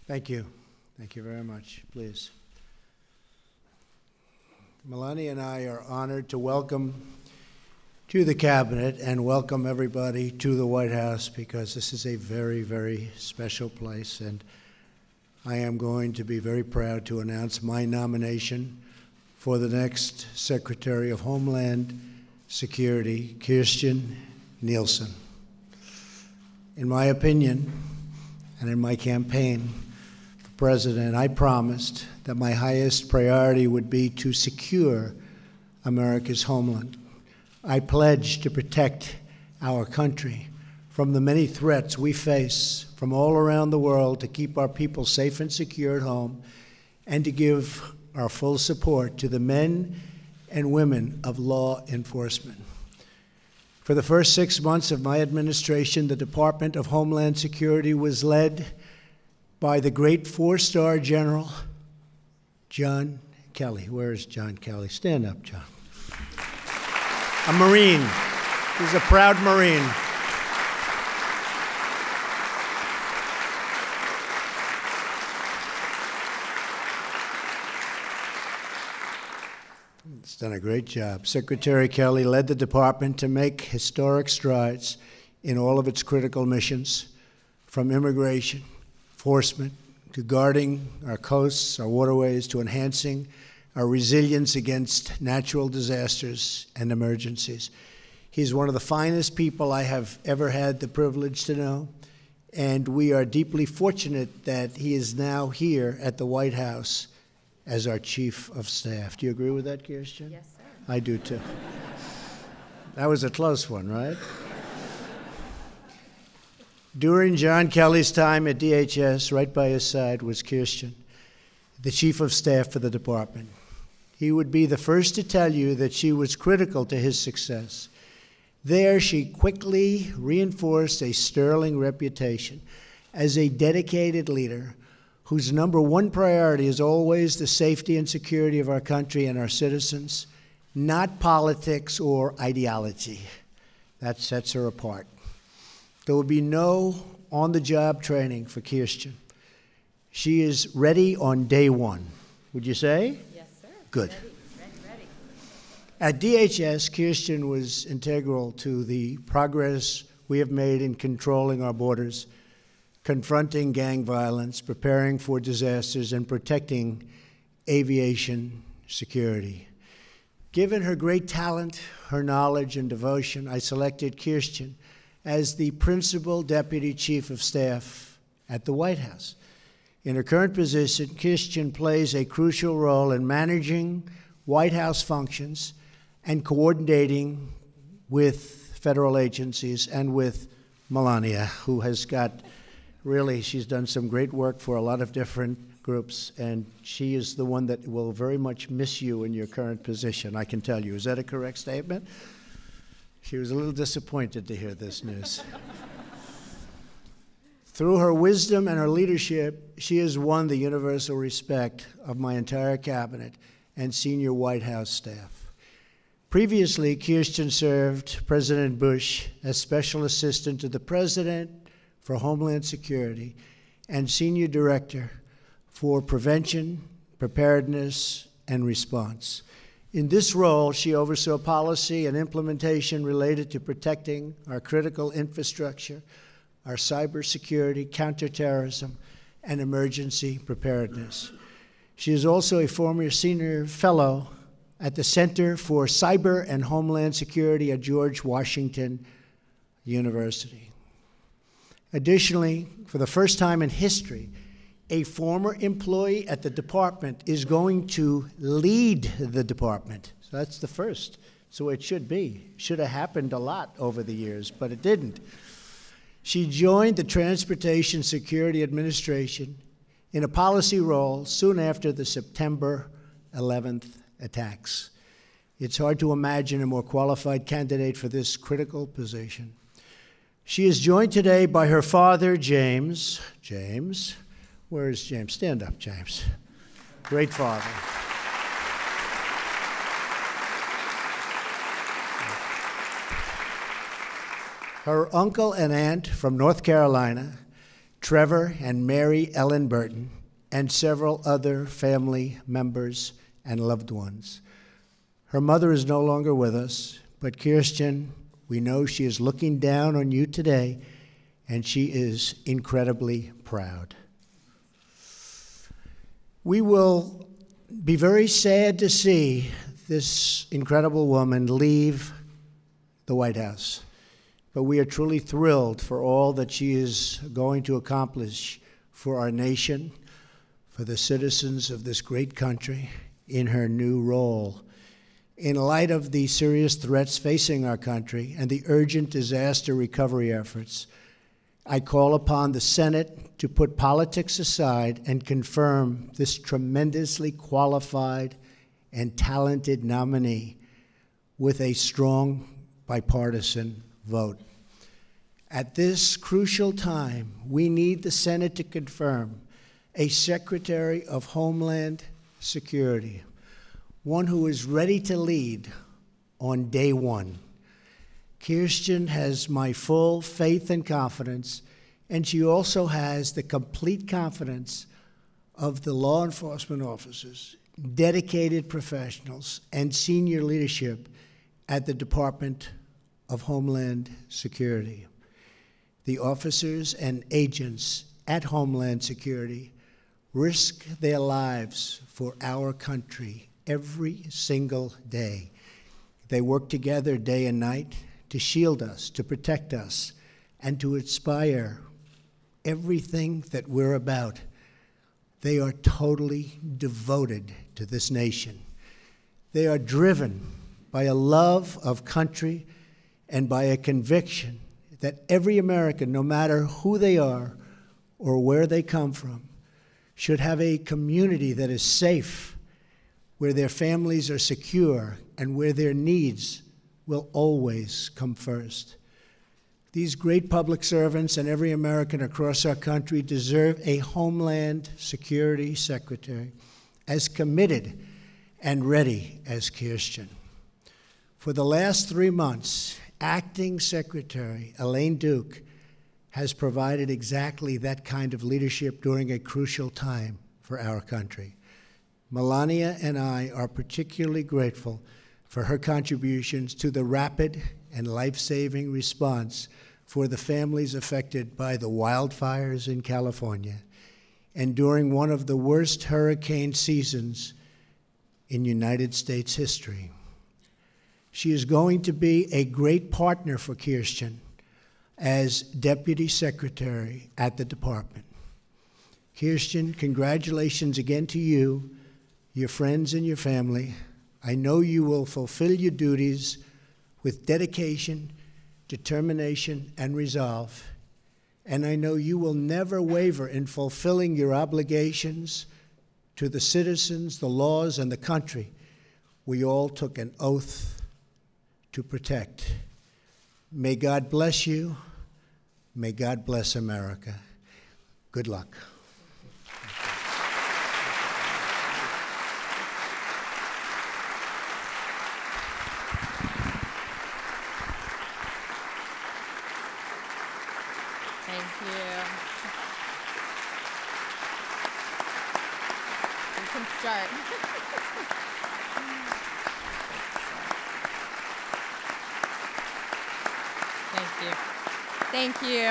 Thank you. Thank you very much. Please. Melania and I are honored to welcome to the Cabinet and welcome everybody to the White House, because this is a very, very special place, and I am going to be very proud to announce my nomination for the next Secretary of Homeland Security, Kirstjen Nielsen. In my opinion, and in my campaign for president, I promised that my highest priority would be to secure America's homeland. I pledged to protect our country from the many threats we face from all around the world, to keep our people safe and secure at home, and to give our full support to the men and women of law enforcement. For the first 6 months of my administration, the Department of Homeland Security was led by the great four-star General John Kelly. Where is John Kelly? Stand up, John. A Marine. He's a proud Marine. He's done a great job. Secretary Kelly led the department to make historic strides in all of its critical missions, from immigration, enforcement, to guarding our coasts, our waterways, to enhancing our resilience against natural disasters and emergencies. He's one of the finest people I have ever had the privilege to know, and we are deeply fortunate that he is now here at the White House as our Chief of Staff. Do you agree with that, Kirstjen? Yes, sir. I do, too. That was a close one, right? During John Kelly's time at DHS, right by his side was Kirstjen, the Chief of Staff for the department. He would be the first to tell you that she was critical to his success. There, she quickly reinforced a sterling reputation as a dedicated leader whose #1 priority is always the safety and security of our country and our citizens, not politics or ideology. That sets her apart. There will be no on-the-job training for Kirstjen. She is ready on day one. Would you say? Yes, sir. Good. Ready. At DHS, Kirstjen was integral to the progress we have made in controlling our borders, confronting gang violence, preparing for disasters, and protecting aviation security. Given her great talent, her knowledge, and devotion, I selected Kirstjen as the Principal Deputy Chief of Staff at the White House. In her current position, Kirstjen plays a crucial role in managing White House functions and coordinating with federal agencies and with Melania, who has got really, she's done some great work for a lot of different groups, and she is the one that will very much miss you in your current position, I can tell you. Is that a correct statement? She was a little disappointed to hear this news. Through her wisdom and her leadership, she has won the universal respect of my entire cabinet and senior White House staff. Previously, Kirstjen served President Bush as Special Assistant to the President for Homeland Security and Senior Director for Prevention, Preparedness, and Response. In this role, she oversaw policy and implementation related to protecting our critical infrastructure, our cybersecurity, counterterrorism, and emergency preparedness. She is also a former senior fellow at the Center for Cyber and Homeland Security at George Washington University. Additionally, for the first time in history, a former employee at the department is going to lead the department. So that's the first. So it should be. Should have happened a lot over the years, but it didn't. She joined the Transportation Security Administration in a policy role soon after the September 11th attacks. It's hard to imagine a more qualified candidate for this critical position. She is joined today by her father, James. James, where is James? Stand up, James. Great father. Her uncle and aunt from North Carolina, Trevor and Mary Ellen Burton, and several other family members and loved ones. Her mother is no longer with us, but Kirsten, we know she is looking down on you today, and she is incredibly proud. We will be very sad to see this incredible woman leave the White House, but we are truly thrilled for all that she is going to accomplish for our nation, for the citizens of this great country in her new role. In light of the serious threats facing our country and the urgent disaster recovery efforts, I call upon the Senate to put politics aside and confirm this tremendously qualified and talented nominee with a strong bipartisan vote. At this crucial time, we need the Senate to confirm a Secretary of Homeland Security, one who is ready to lead on day one. Kirsten has my full faith and confidence, and she also has the complete confidence of the law enforcement officers, dedicated professionals, and senior leadership at the Department of Homeland Security. The officers and agents at Homeland Security risk their lives for our country every single day. They work together day and night to shield us, to protect us, and to inspire everything that we're about. They are totally devoted to this nation. They are driven by a love of country and by a conviction that every American, no matter who they are or where they come from, should have a community that is safe, where their families are secure, and where their needs will always come first. These great public servants and every American across our country deserve a Homeland Security Secretary as committed and ready as Kirsten. For the last 3 months, Acting Secretary Elaine Duke has provided exactly that kind of leadership during a crucial time for our country. Melania and I are particularly grateful for her contributions to the rapid and life-saving response for the families affected by the wildfires in California and during one of the worst hurricane seasons in United States history. She is going to be a great partner for Kirsten as Deputy Secretary at the Department. Kirsten, congratulations again to you, your friends, and your family. I know you will fulfill your duties with dedication, determination, and resolve. And I know you will never waver in fulfilling your obligations to the citizens, the laws, and the country we all took an oath to protect. May God bless you. May God bless America. Good luck. Thank you. You can start. Thank you.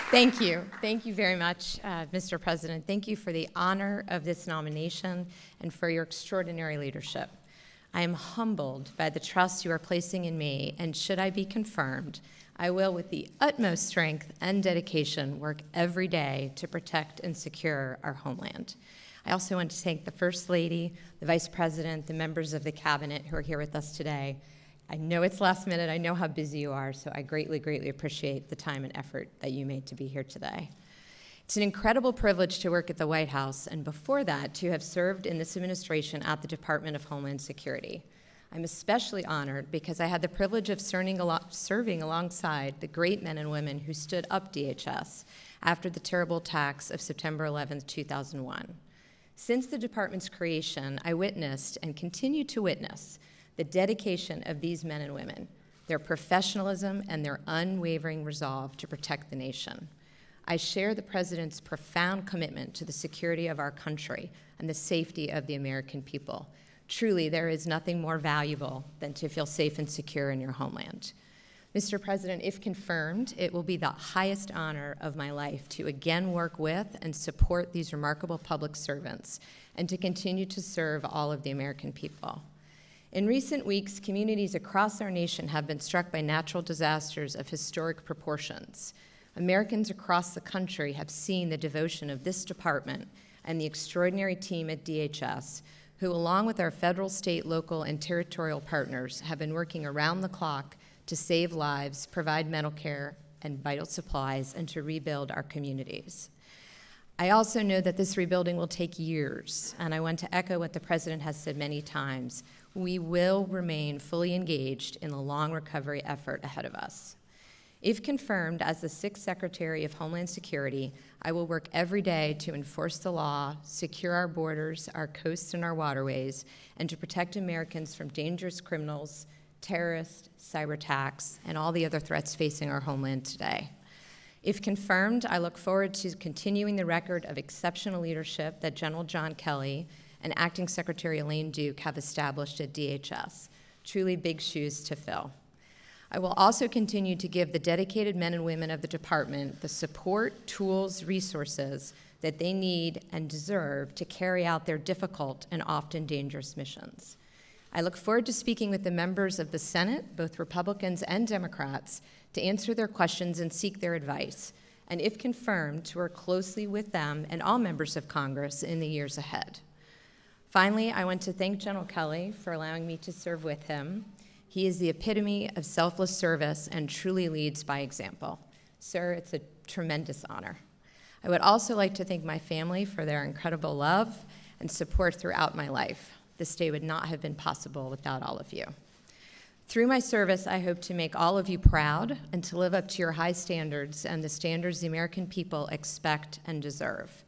Thank you. Thank you very much, Mr. President. Thank you for the honor of this nomination and for your extraordinary leadership. I am humbled by the trust you are placing in me, and should I be confirmed, I will, with the utmost strength and dedication, work every day to protect and secure our homeland. I also want to thank the First Lady, the Vice President, the members of the Cabinet who are here with us today. I know it's last minute, I know how busy you are, so I greatly, greatly appreciate the time and effort that you made to be here today. It's an incredible privilege to work at the White House, and before that, to have served in this administration at the Department of Homeland Security. I'm especially honored because I had the privilege of serving alongside the great men and women who stood up DHS after the terrible attacks of September 11th, 2001. Since the department's creation, I witnessed and continue to witness the dedication of these men and women, their professionalism, and their unwavering resolve to protect the nation. I share the President's profound commitment to the security of our country and the safety of the American people. Truly, there is nothing more valuable than to feel safe and secure in your homeland. Mr. President, if confirmed, it will be the highest honor of my life to again work with and support these remarkable public servants and to continue to serve all of the American people. In recent weeks, communities across our nation have been struck by natural disasters of historic proportions. Americans across the country have seen the devotion of this department and the extraordinary team at DHS, who, along with our federal, state, local, and territorial partners, have been working around the clock to save lives, provide medical care and vital supplies, and to rebuild our communities. I also know that this rebuilding will take years, and I want to echo what the President has said many times. We will remain fully engaged in the long recovery effort ahead of us. If confirmed as the 6th Secretary of Homeland Security, I will work every day to enforce the law, secure our borders, our coasts, and our waterways, and to protect Americans from dangerous criminals, terrorists, cyber attacks, and all the other threats facing our homeland today. If confirmed, I look forward to continuing the record of exceptional leadership that General John Kelly and Acting Secretary Elaine Duke have established at DHS. Truly big shoes to fill. I will also continue to give the dedicated men and women of the department the support, tools, resources that they need and deserve to carry out their difficult and often dangerous missions. I look forward to speaking with the members of the Senate, both Republicans and Democrats, to answer their questions and seek their advice, and if confirmed, to work closely with them and all members of Congress in the years ahead. Finally, I want to thank General Kelly for allowing me to serve with him. He is the epitome of selfless service and truly leads by example. Sir, it's a tremendous honor. I would also like to thank my family for their incredible love and support throughout my life. This day would not have been possible without all of you. Through my service, I hope to make all of you proud and to live up to your high standards and the standards the American people expect and deserve.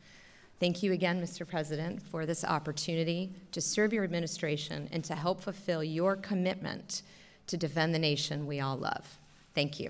Thank you again, Mr. President, for this opportunity to serve your administration and to help fulfill your commitment to defend the nation we all love. Thank you.